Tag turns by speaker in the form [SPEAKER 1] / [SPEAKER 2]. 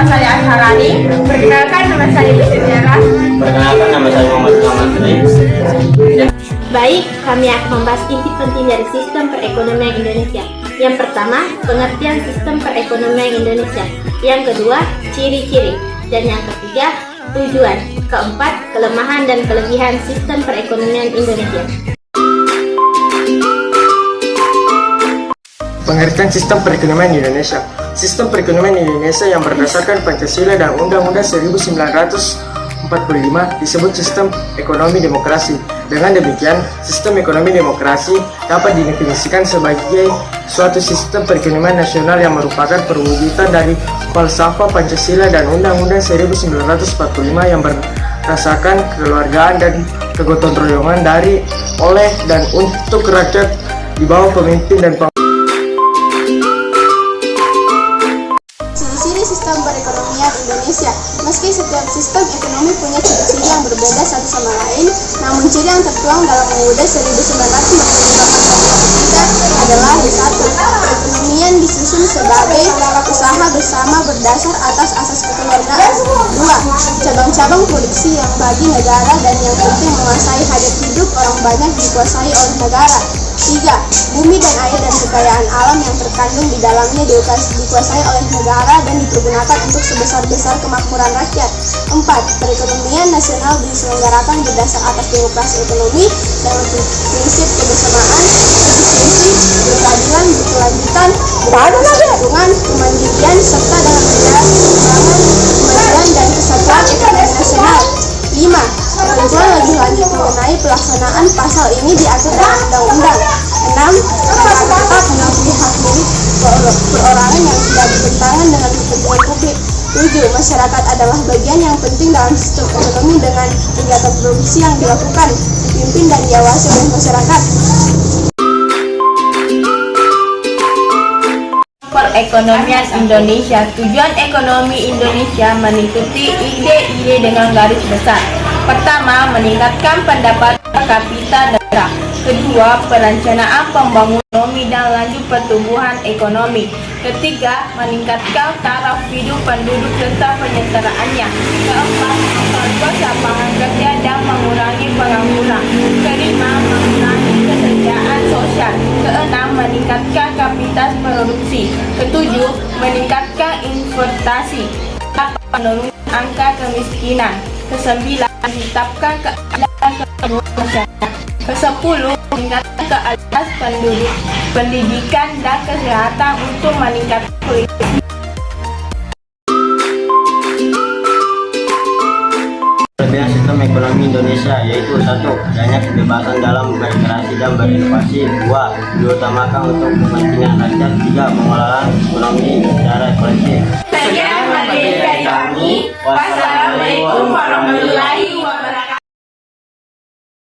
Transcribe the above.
[SPEAKER 1] nama saya Asharani. Perkenalkan nama saya Luciana.
[SPEAKER 2] Perkenalkan nama saya Muhammad Tri.
[SPEAKER 3] Baik, kami akan membahas inti penting dari sistem perekonomian Indonesia. Yang pertama, pengertian sistem perekonomian Indonesia. Yang kedua, ciri-ciri. Dan yang ketiga, tujuan. Keempat, kelemahan dan kelebihan sistem perekonomian Indonesia.
[SPEAKER 4] Pengertian sistem perekonomian Indonesia. Sistem perekonomian Indonesia yang berdasarkan Pancasila dan Undang-Undang 1945 disebut sistem ekonomi demokrasi. Dengan demikian, sistem ekonomi demokrasi dapat didefinisikan sebagai suatu sistem perekonomian nasional yang merupakan perwujudan dari falsafah Pancasila dan Undang-Undang 1945 yang berdasarkan kekeluargaan dan kegotong royongan dari, oleh, dan untuk rakyat di bawah pemimpin dan
[SPEAKER 5] Ciri-ciri sistem perekonomian Indonesia. Meski setiap sistem ekonomi punya ciri-ciri yang berbeda satu sama lain, namun ciri yang tertuang dalam UUD 1945 adalah satu, perekonomian disusun sebagai usaha bersama berdasar atas asas kekeluargaan. Dua, cabang-cabang produksi yang bagi negara dan yang penting menguasai hajat hidup orang banyak dikuasai oleh negara. 3. Bumi dan air dan kekayaan alam yang terkandung di dalamnya dikuasai oleh negara dan dipergunakan untuk sebesar-besar kemakmuran rakyat. 4. Perekonomian nasional diselenggarakan berdasar atas demokrasi ekonomi dengan prinsip kebersamaan, efisiensi, berkeadilan, berkelanjutan, berkesinambungan, kemandirian, serta dengan menjaga kemajuan dan kesatuan ekonomi nasional. 5. Ketentuan lebih lanjut mengenai pelaksanaan pasal ini diatur dalam undang-undang. 6. Negara tetap mengakui hak milik perorangan yang tidak bertentangan dengan kepentingan publik. 7. Masyarakat adalah bagian yang penting dalam sistem ekonomi dengan kegiatan produksi yang dilakukan, dipimpin dan diawasi oleh masyarakat.
[SPEAKER 1] Perekonomian Indonesia. Tujuan ekonomi Indonesia mengikuti ide-ide dengan garis besar. Pertama, meningkatkan pendapatan per kapita daerah. Kedua, perencanaan pembangunan ekonomi dan laju pertumbuhan ekonomi. Ketiga, meningkatkan taraf hidup penduduk serta penyejahteraannya. Keempat, memperluas lapangan kerja dan mengurangi pengangguran. Kelima, mengurangi kesejahteraan sosial. Keenam, meningkatkan kapasitas produksi. Ketujuh, meningkatkan investasi. Menurunkan angka kemiskinan. Kesembilan, menetapkan keadilan keseluruhan masyarakat. Kesepuluh, meningkatkan keadilan penduduk, pendidikan dan kesehatan untuk meningkatkan kualitas.
[SPEAKER 2] Kelebihan sistem ekonomi Indonesia yaitu 1. Adanya kebebasan dalam berkreasi dan berinovasi. 2. Diutamakan untuk kepentingan rakyat. 3. Pengelolaan ekonomi secara kolektif.
[SPEAKER 1] Sekian materi dari kami. Wassalamualaikum warahmatullahi